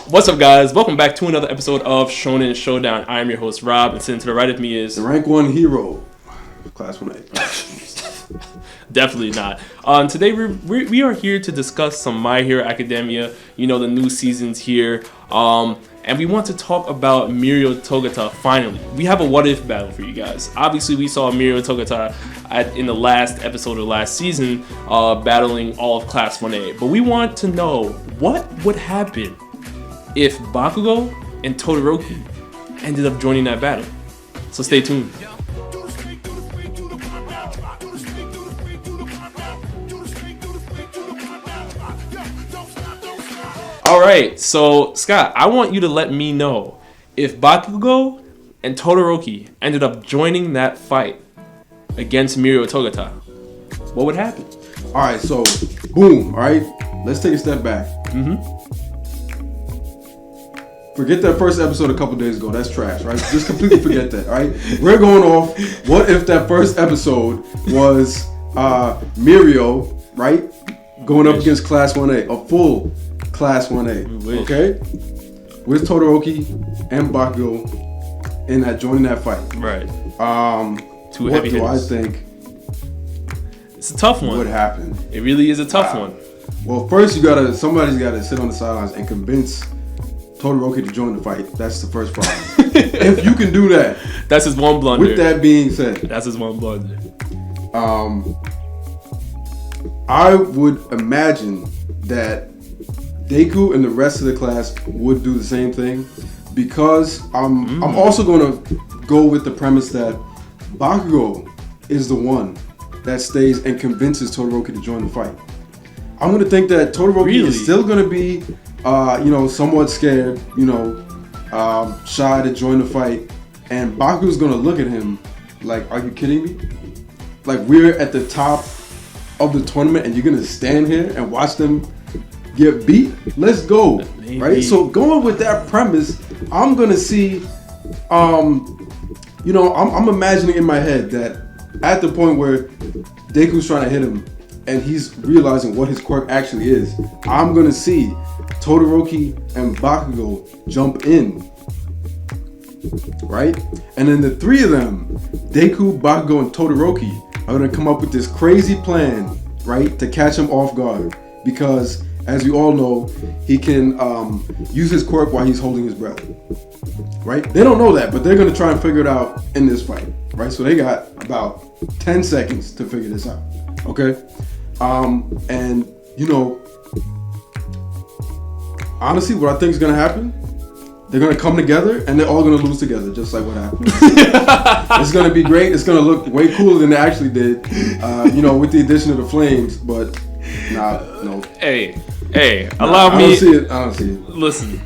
What's up, guys? Welcome back to another episode of Shonen Showdown. I am your host, Rob, and sitting to the right of me is... the rank 1 hero, Class 1A. Definitely not. Today, we are here to discuss some My Hero Academia. You know, the new season's here. And we want to talk about Mirio Togata, finally. We have a what-if battle for you guys. Obviously, we saw Mirio Togata in the last episode of last season battling all of Class 1A. But we want to know what would happen if Bakugo and Todoroki ended up joining that battle. So stay tuned. Alright, so Scott, I want you to let me know if Bakugo and Todoroki ended up joining that fight against Mirio Togata, what would happen? Alright, so boom, alright? Let's take a step back. Forget that first episode a couple days ago. That's trash, right? Just completely forget that, alright? We're going off, what if that first episode was Mirio, right? Going up against Class 1A, a full Class 1A, okay? With Todoroki and Bakugo in that joining that fight. Right. Two heavy hitters. What do I think? It's a tough one. What happened? It really is a tough one. Well, first somebody's gotta sit on the sidelines and convince Todoroki to join the fight. That's the first problem. If you can do that. That's his one blunder. With that being said. That's his one blunder. I would imagine that Deku and the rest of the class would do the same thing, because I'm also going to go with the premise that Bakugo is the one that stays and convinces Todoroki to join the fight. I'm going to think that Todoroki is still going to be, somewhat scared, shy to join the fight, and Bakugo's going to look at him like, are you kidding me? Like, we're at the top of the tournament and you're going to stand here and watch them get beat? Let's go. Maybe. Right? So going with that premise, I'm gonna see I'm imagining in my head that at the point where Deku's trying to hit him and he's realizing what his quirk actually is, I'm gonna see Todoroki and Bakugo jump in. Right? And then the three of them, Deku, Bakugo, and Todoroki, are gonna come up with this crazy plan, right, to catch him off guard. Because as we all know, he can use his quirk while he's holding his breath, right? They don't know that, but they're going to try and figure it out in this fight, right? So they got about 10 seconds to figure this out, okay? Honestly, what I think is going to happen, they're going to come together and they're all going to lose together, just like what happened. It's going to be great. It's going to look way cooler than they actually did, with the addition of the flames, but no. Hey, allow me. I don't see it. Listen,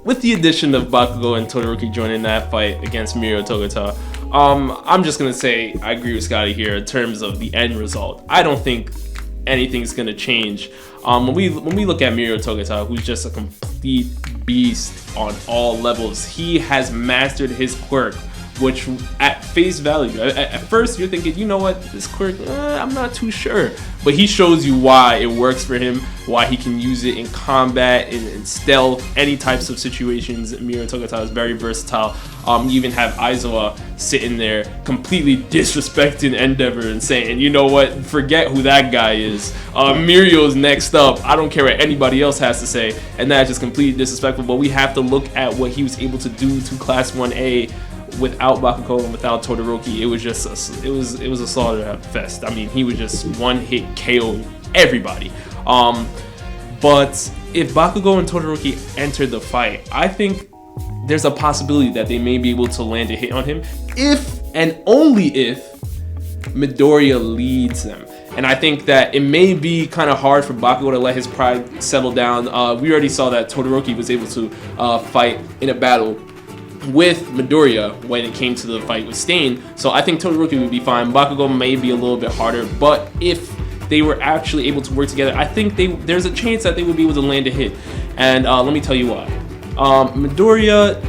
with the addition of Bakugo and Todoroki joining that fight against Mirio Togata, I'm just gonna say I agree with Scotty here in terms of the end result. I don't think anything's gonna change. When we look at Mirio Togata, who's just a complete beast on all levels, he has mastered his quirk, which at face value, at first you're thinking, you know what, this quirk, I'm not too sure. But he shows you why it works for him, why he can use it in combat, in stealth, any types of situations. Mirio Togata is very versatile. You even have Aizawa sitting there completely disrespecting Endeavor and saying, you know what, forget who that guy is. Mirio's next up. I don't care what anybody else has to say. And that's just completely disrespectful. But we have to look at what he was able to do to Class 1A without Bakugo and without Todoroki. It was just it was a slaughter fest. I mean, he was just one hit KO everybody. But if Bakugo and Todoroki entered the fight, I think there's a possibility that they may be able to land a hit on him if and only if Midoriya leads them. And I think that it may be kind of hard for Bakugo to let his pride settle down. We already saw that Todoroki was able to fight in a battle with Midoriya when it came to the fight with Stain. So I think Todoroki would be fine. Bakugo may be a little bit harder, but if they were actually able to work together, I think there's a chance that they would be able to land a hit. And let me tell you why. Midoriya,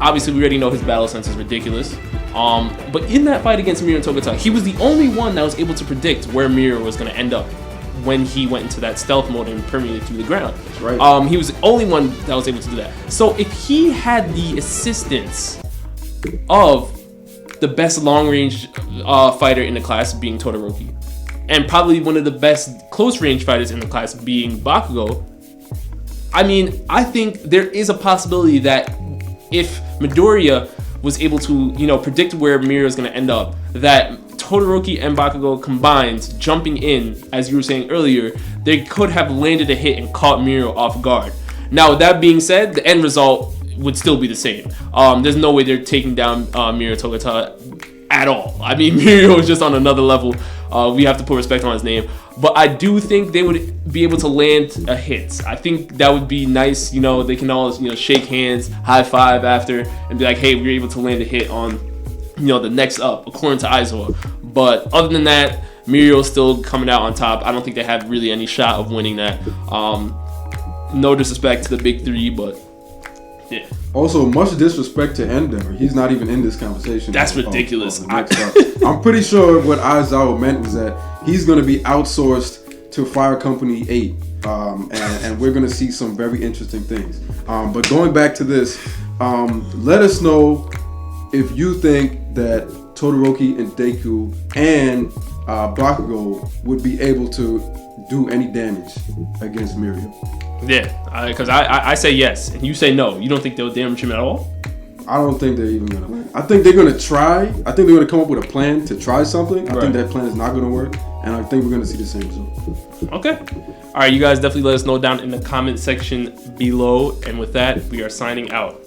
obviously we already know his battle sense is ridiculous. But in that fight against Mirio Togata, he was the only one that was able to predict where Mirio was going to end up. when he went into that stealth mode and permeated through the ground. That's right. He was the only one that was able to do that. So if he had the assistance of the best long-range fighter in the class being Todoroki, and probably one of the best close-range fighters in the class being Bakugo, I mean, I think there is a possibility that if Midoriya was able to, predict where Mirio is going to end up, that Todoroki and Bakugo combined, jumping in, as you were saying earlier, they could have landed a hit and caught Mirio off guard. Now, with that being said, the end result would still be the same. There's no way they're taking down Mirio Togata at all. I mean, Mirio is just on another level. We have to put respect on his name. But I do think they would be able to land a hit. I think that would be nice. They can all, shake hands, high five after, and be like, hey, we were able to land a hit on, the next up, according to Aizawa. But other than that, Mirio's still coming out on top. I don't think they have really any shot of winning that. No disrespect to the big three, but yeah. Also, much disrespect to Endeavor. He's not even in this conversation. That's ridiculous. I'm pretty sure what Aizawa meant was that he's going to be outsourced to Fire Company 8, and we're going to see some very interesting things. But going back to this, let us know if you think that Todoroki and Deku and Bakugo would be able to do any damage against Mirio. Yeah, because I say yes, and you say no. You don't think they'll damage him at all? I don't think they're even going to. I think they're going to try. I think they're going to come up with a plan to try something. I think that plan is not going to work, and I think we're going to see the same result. Okay. All right, you guys definitely let us know down in the comment section below. And with that, we are signing out.